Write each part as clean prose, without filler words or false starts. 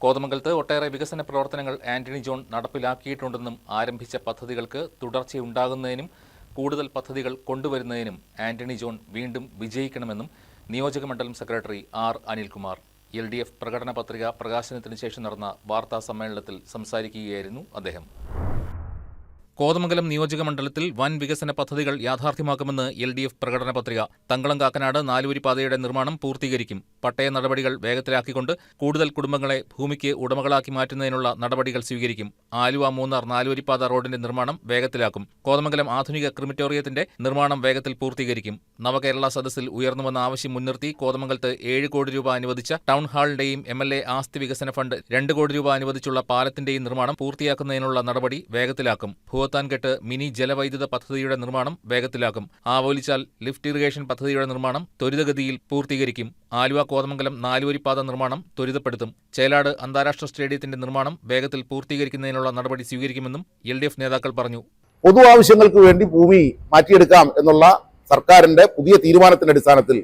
കോതമംഗലത്ത് ഒട്ടേറെ വികസന പ്രവർത്തനങ്ങൾ ആന്റണി ജോൺ നടപ്പിലാക്കിയിട്ടുണ്ടെന്നും ആരംഭിച്ച പദ്ധതികൾക്ക് തുടർച്ചയുണ്ടാകുന്നതിനും കൂടുതൽ പദ്ധതികൾ കൊണ്ടുവരുന്നതിനും ആന്റണി ജോൺ വീണ്ടും വിജയിക്കണമെന്നും നിയോജകമണ്ഡലം സെക്രട്ടറി ആർ അനിൽകുമാർ LDF പ്രകടന പത്രിക പ്രകാശനത്തിന് ശേഷം നടന്ന വാർത്താ സമ്മേളനത്തിൽ സംസാരിക്കുകയായിരുന്നു അദ്ദേഹം. കോതമംഗലം നിയോജകമണ്ഡലത്തിൽ വൻ വികസന പദ്ധതികൾ യാഥാർത്ഥ്യമാക്കുമെന്ന് LDF പ്രകടന പത്രിക. തങ്കളം കാക്കനാട് നാലുവരി പാതയുടെ നിർമ്മാണം പൂർത്തീകരിക്കും. പട്ടയ നടപടികൾ വേഗത്തിലാക്കിക്കൊണ്ട് കൂടുതൽ കുടുംബങ്ങളെ ഭൂമിക്ക് ഉടമകളാക്കി മാറ്റുന്നതിനുള്ള നടപടികൾ സ്വീകരിക്കും. ആലുവ മൂന്നാർ നാലുവരിപ്പാത റോഡിന്റെ നിർമ്മാണം വേഗത്തിലാക്കും. കോതമംഗലം ആധുനിക ക്രിമിറ്റോറിയത്തിന്റെ നിർമ്മാണം വേഗത്തിൽ പൂർത്തീകരിക്കും. നവകേരള സദസ്സിൽ ഉയർന്നുവന്ന ആവശ്യം മുൻനിർത്തി കോതമംഗലത്ത് 7 കോടി രൂപ അനുവദിച്ച ടൗൺ ഹാളിന്റെയും MLA ആസ്തി വികസന ഫണ്ട് 2 കോടി രൂപ അനുവദിച്ചുള്ള പാലത്തിന്റെയും നിർമ്മാണം പൂർത്തിയാക്കുന്നതിനുള്ള നടപടി വേഗത്തിലാക്കും. ഭൂവത്താൻകെട്ട് മിനി ജലവൈദ്യുത പദ്ധതിയുടെ നിർമ്മാണം വേഗത്തിലാക്കും. ആവോലിച്ചാൽ ലിഫ്റ്റ് ഇറിഗേഷൻ പദ്ധതിയുടെ നിർമ്മാണം ത്വരിതഗതിയിൽ പൂർത്തീകരിക്കും. ആലുവ കോതമംഗലം നാലുവരിപ്പാത നിർമ്മാണം ത്വരിതപ്പെടുത്തും. ചേലാട് അന്താരാഷ്ട്ര സ്റ്റേഡിയത്തിന്റെ നിർമ്മാണം വേഗത്തിൽ പൂർത്തീകരിക്കുന്നതിനുള്ള നടപടി സ്വീകരിക്കുമെന്നും LDF നേതാക്കൾ പറഞ്ഞു. പൊതു ആവശ്യങ്ങൾക്ക് വേണ്ടി ഭൂമി മാറ്റിയെടുക്കാം എന്നുള്ള സർക്കാരിന്റെ പുതിയ തീരുമാനത്തിന്റെ അടിസ്ഥാനത്തിൽ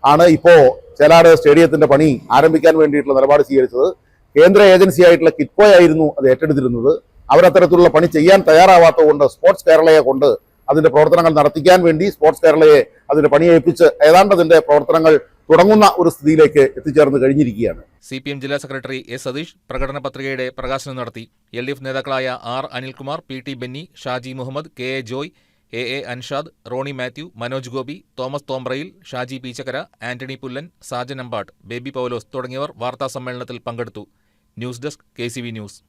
ആണ് ഇപ്പോൾ ചേലാട് സ്റ്റേഡിയത്തിന്റെ പണി ആരംഭിക്കാൻ വേണ്ടിയിട്ടുള്ള നിലപാട് സ്വീകരിച്ചത്. കേന്ദ്ര ഏജൻസിയായിട്ടുള്ള കിറ്റ്കോ ആയിരുന്നു അത് ഏറ്റെടുത്തിരുന്നത്. അവരത്തരത്തിലുള്ള പണി ചെയ്യാൻ തയ്യാറാവാത്തതുകൊണ്ട് സ്പോർട്സ് കേരളയെ കൊണ്ട് അതിന്റെ പ്രവർത്തനങ്ങൾ നടത്തിക്കാൻ വേണ്ടി സ്പോർട്സ് കേരളയെ അതിന്റെ പണി ഏൽപ്പിച്ച് ഏതാണ്ട് അതിന്റെ പ്രവർത്തനങ്ങൾ തുടങ്ങുന്ന ഒരു സ്ഥിതിയിലേക്ക് എത്തിച്ചേർന്ന് കഴിഞ്ഞിരിക്കുകയാണ്. CPM ജില്ലാ സെക്രട്ടറി S. സതീഷ് പ്രകടന പത്രികയുടെ പ്രകാശനം നടത്തി. LDF നേതാക്കളായ R. Anilkumar, PT. Benny, Shaji Muhammad, KA. Joy, AA. Anshad, Roni Mathew, Manoj Gopi, Thomas Thombrayil, Shaji Peechakkara, Antony Pullan, Sajan Ambatt, Baby Paulose തുടങ്ങിയവർ വാർത്താ സമ്മേളനത്തിൽ പങ്കെടുത്തു. News desk KCV news.